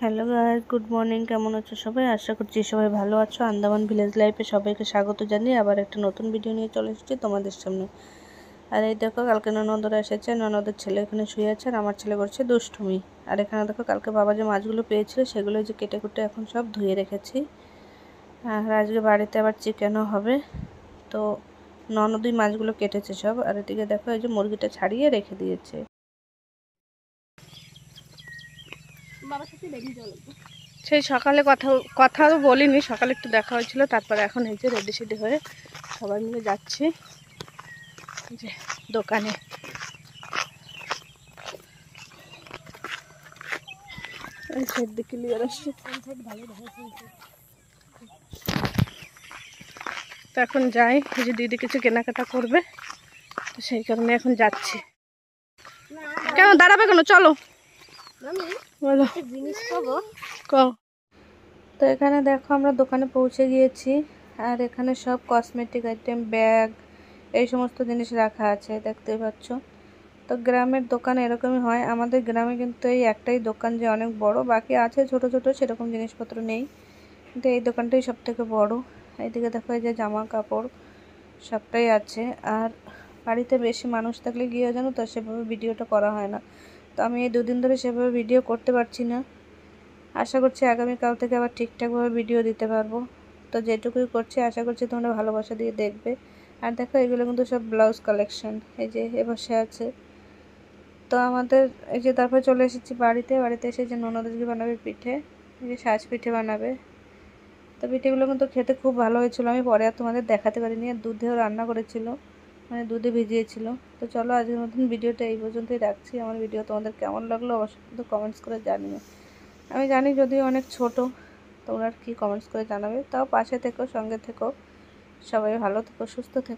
Hello guys, good morning. কেমন আছো সবাই? আশা করছি সবাই ভালো আছো। আন্দামান ভিলেজ লাইফে সবাইকে স্বাগত জানিয়ে আবার একটা নতুন ভিডিও নিয়ে চলে এসেছি তোমাদের সামনে। আর এই দেখো, কালকে ননদরা এসেছে, ননদের ছেলে এখানে শুয়ে আছে আর আমার ছেলে করছে দুষ্টুমি। আর এখানে দেখো, কালকে বাবা যে মাছগুলো পেয়েছিল সেগুলো যে কেটে কুটে এখন সব ধুয়ে রেখেছি। আর আজকে বাড়িতে আবার চিকেনও হবে, তো ননদই মাছগুলো কেটেছে সব। আর এদিকে দেখো, এই যে মুরগিটা ছাড়িয়ে রেখে দিয়েছে। সেই সকালে কথাও বলিনি, সকালে একটু দেখা হয়েছিল, তারপরে এখন এই যে রেডি সেডি হয়ে সবাই মিলে যাচ্ছি যে দোকানে। তো এখন যাই, এই যে দিদি কিছু কেনাকাটা করবে, তো সেই কারণে এখন যাচ্ছি। কেন দাঁড়াবে কেন? চলো বলো। তো এখানে দেখো, আমরা দোকানে পৌঁছে গিয়েছি। আর এখানে সব কসমেটিক আইটেম, ব্যাগ, এই সমস্ত জিনিস রাখা আছে, দেখতেই পাচ্ছ। তো গ্রামের দোকান এরকমই হয়। আমাদের গ্রামে কিন্তু এই একটাই দোকান যে অনেক বড়, বাকি আছে ছোট ছোট, সেরকম জিনিসপত্র নেই, কিন্তু এই দোকানটাই সব থেকে বড়। এইদিকে দেখো, এই যে জামা কাপড় সবটাই আছে। আর বাড়িতে বেশি মানুষ থাকলে গিয়ে জানো তো সেভাবে ভিডিওটা করা হয় না। তো আমি এই দুদিন ধরে সেভাবে ভিডিও করতে পারছি না। আশা করছি আগামীকাল থেকে আবার ঠিকঠাকভাবে ভিডিও দিতে পারবো। তো যেটুকুই করছি আশা করছি তোমরা ভালোবাসা দিয়ে দেখবে। আর দেখো, এগুলো কিন্তু সব ব্লাউজ কালেকশন, এই যে এ বসে আছে। তো আমাদের এই যে তারপরে চলে এসেছি বাড়িতে এসে যে ননদ আজকে বানাবে পিঠে, এই যে সাজ পিঠে বানাবে। তো পিঠেগুলো কিন্তু খেতে খুব ভালো হয়েছিল। আমি পরে আর তোমাদের দেখাতে পারিনি। আর দুধেও রান্না করেছিল, মানে দুধে ভিজিয়েছিল। তো চলো, আজকের মতন ভিডিওটা এই পর্যন্তই রাখছি। আমার ভিডিও তোমাদের কেমন লাগলো অবশ্যই কিন্তু কমেন্টস করে জানিও। আমি জানি যদিও অনেক ছোট, তোমরা কি কমেন্টস করে জানাবে। তাও পাশে থেকো, সঙ্গে থেকো, সবাই ভালো থেকো, সুস্থ থেকো।